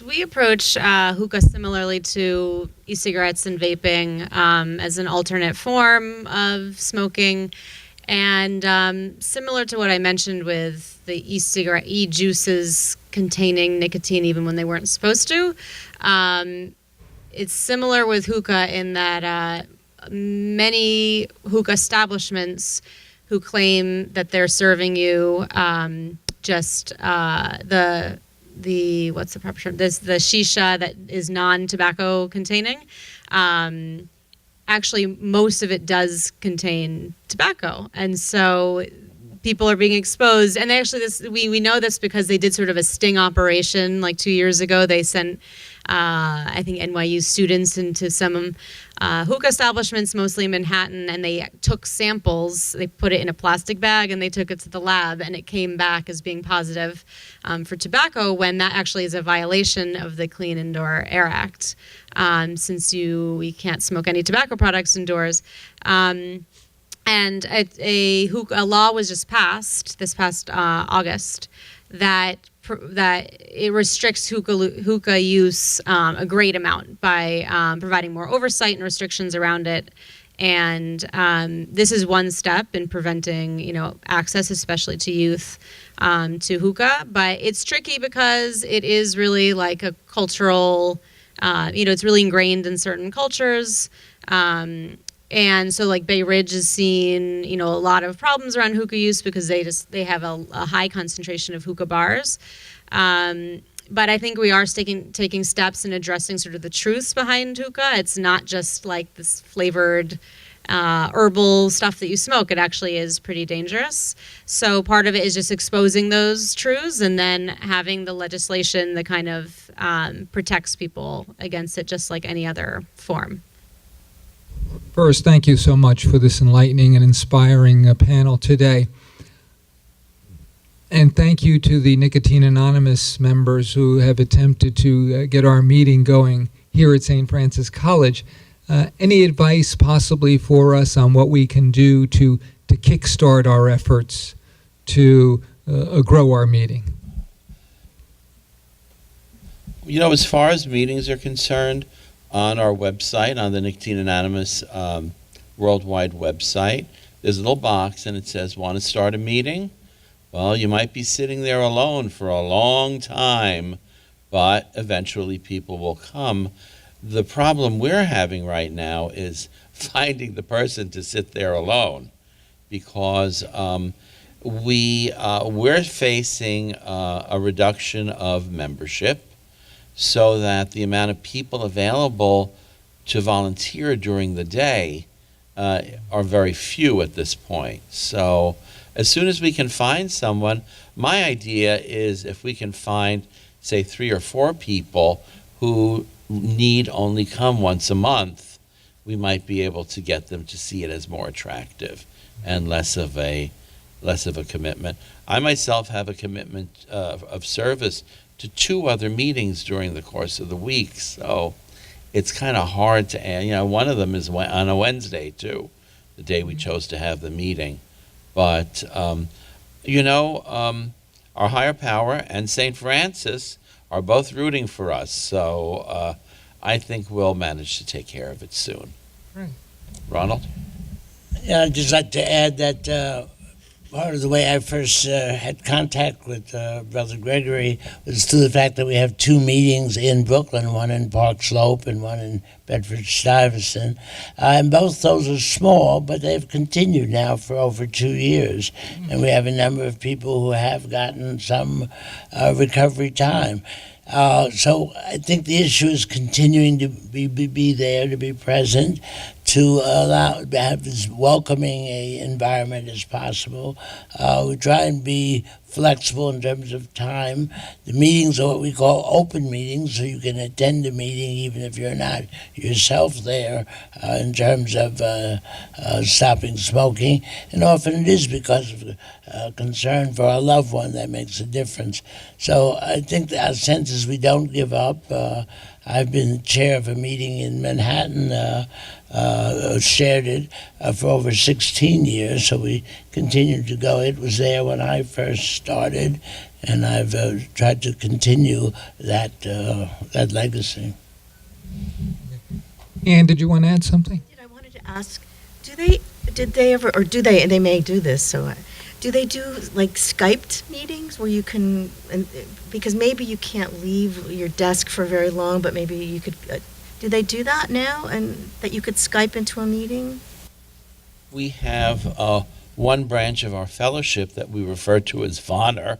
We approach hookah similarly to e-cigarettes and vaping, as an alternate form of smoking, and similar to what I mentioned with the e-cigarette, e-juices containing nicotine even when they weren't supposed to. It's similar with hookah in that many hookah establishments who claim that they're serving you just the what's the proper term? The shisha that is non-tobacco containing. Actually, most of it does contain tobacco, and so people are being exposed. And they actually, we know this because they did sort of a sting operation like 2 years ago. They sent, I think, NYU students into some hookah establishments, mostly in Manhattan, and they took samples. They put it in a plastic bag and they took it to the lab, and it came back as being positive for tobacco, when that actually is a violation of the Clean Indoor Air Act, since we can't smoke any tobacco products indoors. And a law was just passed this past August that it restricts hookah use a great amount by providing more oversight and restrictions around it. And this is one step in preventing, access, especially to youth, to hookah. But it's tricky because it is really like a cultural, it's really ingrained in certain cultures. And so like Bay Ridge has seen, a lot of problems around hookah use because they have a high concentration of hookah bars. But I think we are taking steps in addressing sort of the truths behind hookah. It's not just like this flavored herbal stuff that you smoke. It actually is pretty dangerous. So part of it is just exposing those truths and then having the legislation that kind of protects people against it, just like any other form. First, thank you so much for this enlightening and inspiring panel today. And thank you to the Nicotine Anonymous members who have attempted to get our meeting going here at St. Francis College. Any advice possibly for us on what we can do to kickstart our efforts to grow our meeting? As far as meetings are concerned, on our website, on the Nicotine Anonymous worldwide website, there's a little box and it says, want to start a meeting? Well, you might be sitting there alone for a long time, but eventually people will come. The problem we're having right now is finding the person to sit there alone, because we're facing a reduction of membership, so that the amount of people available to volunteer during the day are very few at this point. So as soon as we can find someone, my idea is if we can find, say, 3 or 4 people who need only come once a month, we might be able to get them to see it as more attractive and less of a commitment. I myself have a commitment of service to 2 other meetings during the course of the week, so it's kind of hard to add. One of them is on a Wednesday too, the day we chose to have the meeting. But our higher power and St. Francis are both rooting for us, so I think we'll manage to take care of it soon. Right. Ronald? Yeah, I'd just like to add that part of the way I first had contact with Brother Gregory was through the fact that we have 2 meetings in Brooklyn, one in Park Slope and one in Bedford-Stuyvesant. And both those are small, but they've continued now for over 2 years. And we have a number of people who have gotten some recovery time. So I think the issue is continuing to be there, to be present, to have as welcoming a environment as possible. We try and be flexible in terms of time. The meetings are what we call open meetings, so you can attend a meeting even if you're not yourself there, in terms of stopping smoking. And often it is because of concern for a loved one that makes a difference. So I think our sense is we don't give up. I've been chair of a meeting in Manhattan, shared it for over 16 years, so we continue to go. It was there when I first started, and I've tried to continue that legacy. Anne, did you want to add something? I wanted to ask, did they ever, or do they, and they may do this, so do they do like Skyped meetings where you can, because maybe you can't leave your desk for very long, but maybe you could, do they do that now, and that you could Skype into a meeting? We have one branch of our fellowship that we refer to as VONR,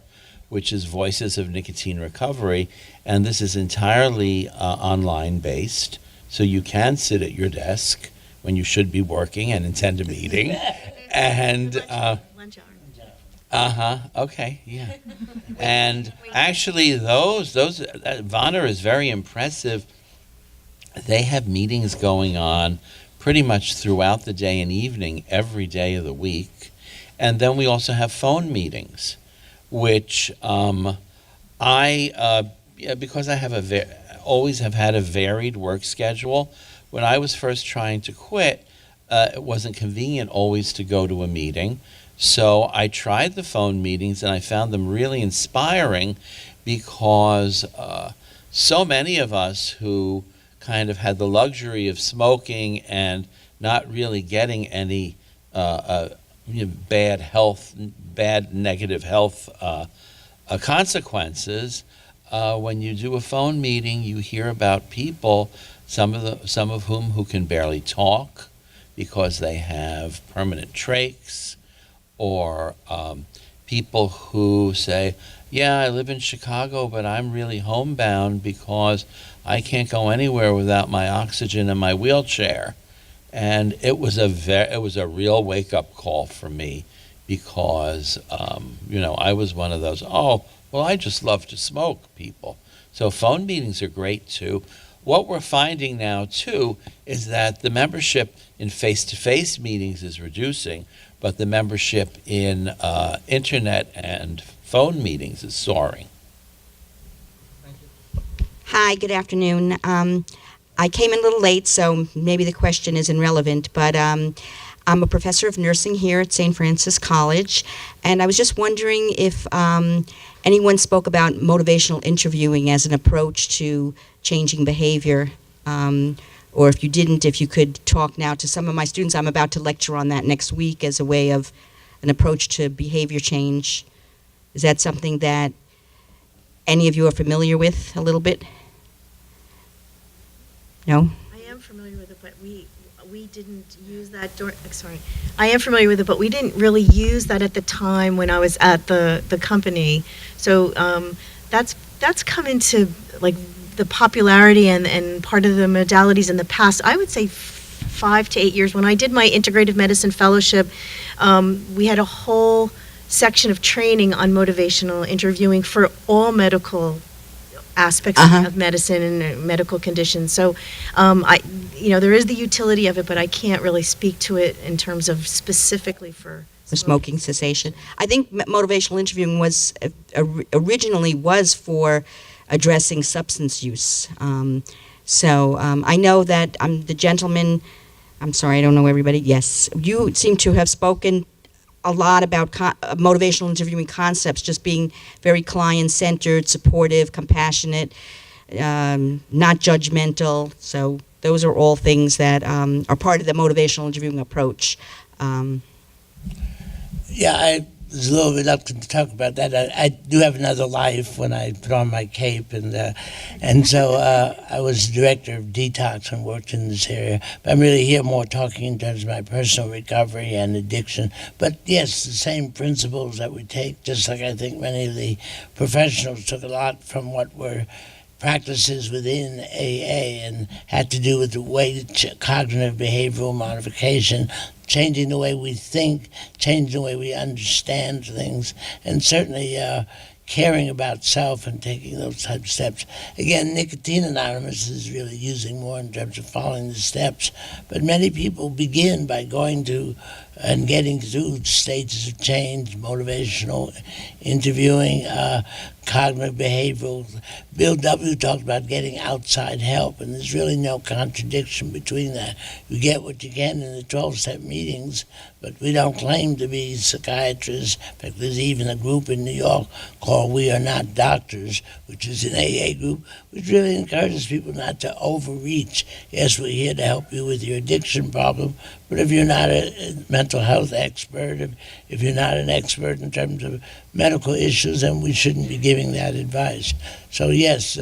which is Voices of Nicotine Recovery, and this is entirely online based, so you can sit at your desk when you should be working and attend a meeting, and Lunch hour. Okay. Yeah. And actually, those Vonner is very impressive. They have meetings going on pretty much throughout the day and evening, every day of the week, and then we also have phone meetings, which because I have always have had a varied work schedule. When I was first trying to quit, it wasn't convenient always to go to a meeting. So I tried the phone meetings, and I found them really inspiring because so many of us who kind of had the luxury of smoking and not really getting any bad negative health consequences. When you do a phone meeting, you hear about people, some of whom who can barely talk because they have permanent trachs, or people who say, yeah, I live in Chicago, but I'm really homebound because I can't go anywhere without my oxygen and my wheelchair. And it was a real wake-up call for me because, I was one of those, oh, well, I just love to smoke people. So phone meetings are great, too. What we're finding now, too, is that the membership in face-to-face meetings is reducing, but the membership in internet and phone meetings is soaring. Hi, good afternoon. I came in a little late, so maybe the question isn't relevant, but I'm a professor of nursing here at St. Francis College, and I was just wondering if anyone spoke about motivational interviewing as an approach to changing behavior, or if you didn't, if you could talk now to some of my students. I'm about to lecture on that next week as a way of an approach to behavior change. Is that something that any of you are familiar with a little bit? No? I am familiar with it, but we didn't use that I am familiar with it, but we didn't really use that at the time when I was at the company. So that's come into like the popularity and part of the modalities in the past. I would say 5 to 8 years. When I did my integrative medicine fellowship, we had a whole section of training on motivational interviewing for all medical aspects of medicine and medical conditions. So, there is the utility of it, but I can't really speak to it in terms of specifically for smoking cessation. I think motivational interviewing was originally was for addressing substance use. I know that the gentleman. I'm sorry, I don't know everybody. Yes, you seem to have spoken a lot about motivational interviewing concepts, just being very client-centered, supportive, compassionate, not judgmental. So those are all things that are part of the motivational interviewing approach. I was a little reluctant to talk about that. I do have another life when I put on my cape, and so I was director of detox and worked in this area. But I'm really here more talking in terms of my personal recovery and addiction. But yes, the same principles that we take, just like I think many of the professionals took a lot from what were practices within AA and had to do with the way cognitive behavioral modification, changing the way we think, changing the way we understand things, and certainly caring about self and taking those type of steps. Again, Nicotine Anonymous is really using more in terms of following the steps, but many people begin by going to and getting through stages of change, motivational interviewing, cognitive behavioral. Bill W. talked about getting outside help, and there's really no contradiction between that. You get what you can in the 12-step meetings, but we don't claim to be psychiatrists. In fact, there's even a group in New York called We Are Not Doctors, which is an AA group, which really encourages people not to overreach. Yes, we're here to help you with your addiction problem, but if you're not a mental health expert, if you're not an expert in terms of medical issues, then we shouldn't be giving that advice. So yes,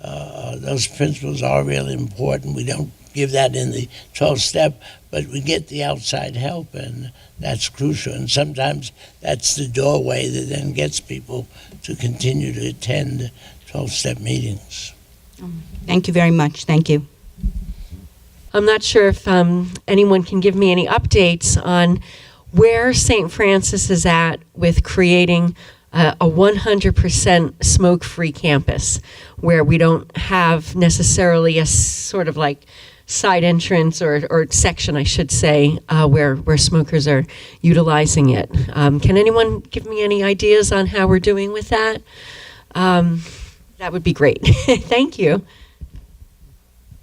those principles are really important. We don't give that in the 12-step, but we get the outside help, and that's crucial. And sometimes that's the doorway that then gets people to continue to attend 12-step meetings. Thank you very much. Thank you. I'm not sure if anyone can give me any updates on where St. Francis is at with creating a 100% smoke-free campus, where we don't have necessarily a sort of like side entrance or section, I should say, where smokers are utilizing it. Can anyone give me any ideas on how we're doing with that? That would be great. Thank you.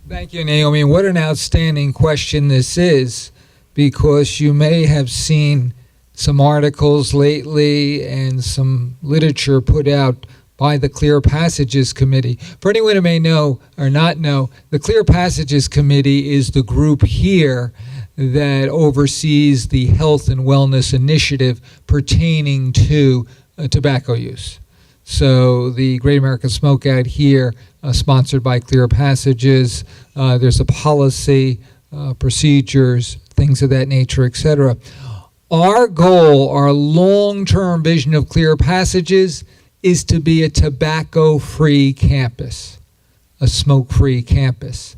Thank you, Naomi. What an outstanding question this is, because you may have seen some articles lately and some literature put out by the Clear Passages Committee. For anyone who may know or not know, the Clear Passages Committee is the group here that oversees the health and wellness initiative pertaining to tobacco use. So the Great American Smokeout here, sponsored by Clear Passages, there's a policy, procedures, things of that nature, etc. Our goal, our long-term vision of Clear Passages is to be a tobacco-free campus, a smoke-free campus.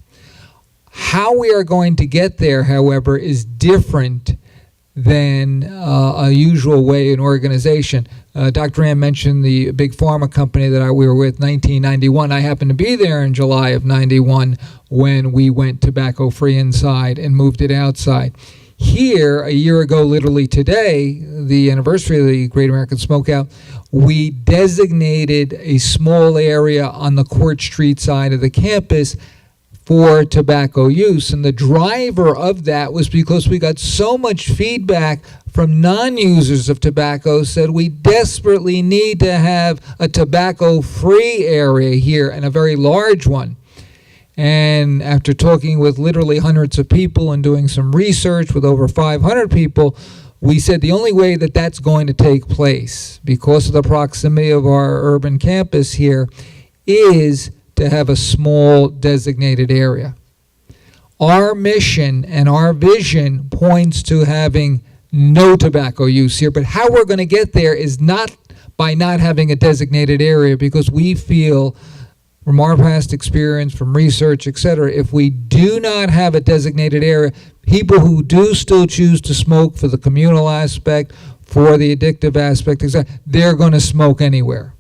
How we are going to get there, however, is different than a usual way in organization. Dr. Ann mentioned the big pharma company that we were with, 1991. I happened to be there in July of 91 when we went tobacco-free inside and moved it outside. Here, a year ago, literally today, the anniversary of the Great American Smokeout, we designated a small area on the Court Street side of the campus for tobacco use. And the driver of that was because we got so much feedback from non-users of tobacco said we desperately need to have a tobacco-free area here, and a very large one. And after talking with literally hundreds of people and doing some research with over 500 people, we said the only way that that's going to take place, because of the proximity of our urban campus here, is to have a small designated area. Our mission and our vision points to having no tobacco use here, but how we're going to get there is not by not having a designated area, because we feel from our past experience, from research, etc., if we do not have a designated area, people who do still choose to smoke for the communal aspect, for the addictive aspect, etc., they're going to smoke anywhere.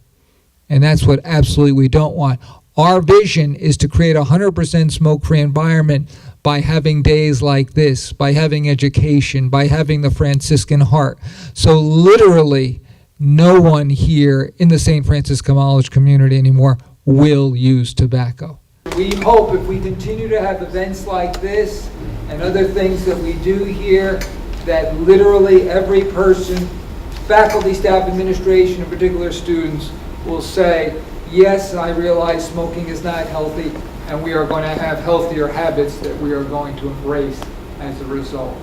And that's what absolutely we don't want. Our vision is to create a 100% smoke-free environment by having days like this, by having education, by having the Franciscan heart. So literally, no one here in the St. Francis College community anymore will use tobacco. We hope if we continue to have events like this and other things that we do here, that literally every person, faculty, staff, administration, in particular students, will say, yes, I realize smoking is not healthy, and we are going to have healthier habits that we are going to embrace as a result.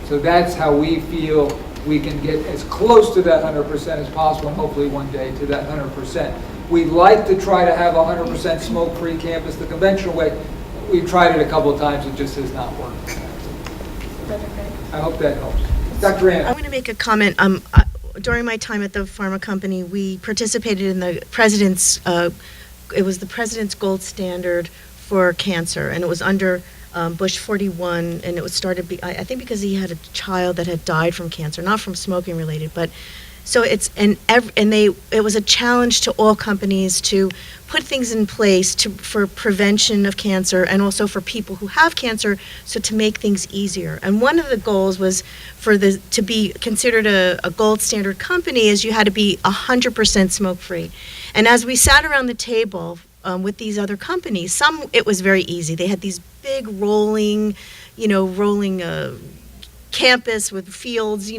So that's how we feel we can get as close to that 100% as possible, and hopefully one day to that 100%. We'd like to try to have a 100% smoke-free campus the conventional way. We've tried it a couple of times, it just has not worked. I hope that helps. Dr. Ann. I want to make a comment. During my time at the pharma company, we participated in the president's, it was the president's gold standard for cancer, and it was under Bush 41, and it was started, I think because he had a child that had died from cancer, not from smoking related, but so it was a challenge to all companies to put things in place for prevention of cancer, and also for people who have cancer, so to make things easier. And one of the goals was to be considered a gold standard company is you had to be 100% smoke free. And as we sat around the table with these other companies, some it was very easy. They had these big rolling campus with fields,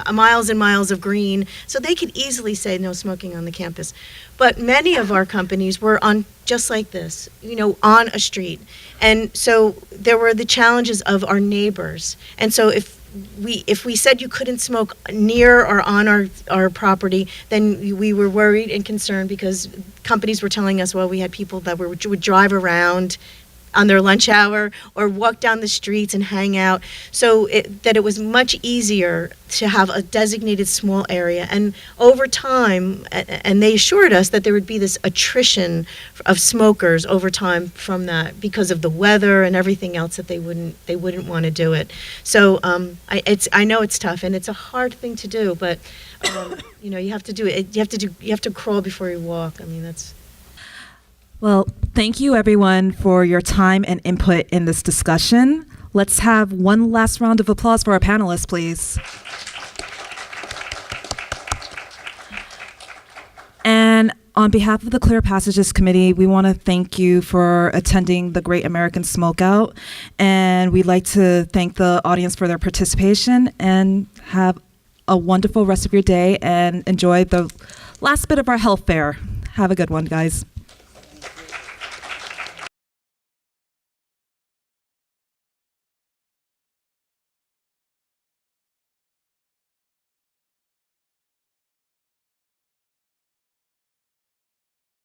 miles and miles of green, so they could easily say no smoking on the campus. But many of our companies were on just like this, on a street. And so there were the challenges of our neighbors. And so if we said you couldn't smoke near or on our property, then we were worried and concerned, because companies were telling us, well, we had people that would drive around on their lunch hour or walk down the streets and hang out. So that it was much easier to have a designated small area. And over time, and they assured us that there would be this attrition of smokers over time from that because of the weather and everything else that they wouldn't want to do it. So I know it's tough and it's a hard thing to do, but you have to do it. You have to crawl before you walk. I mean, that's. Well, thank you everyone for your time and input in this discussion. Let's have one last round of applause for our panelists, please. And on behalf of the Clear Passages Committee, we want to thank you for attending the Great American Smokeout. And we'd like to thank the audience for their participation and have a wonderful rest of your day and enjoy the last bit of our health fair. Have a good one, guys.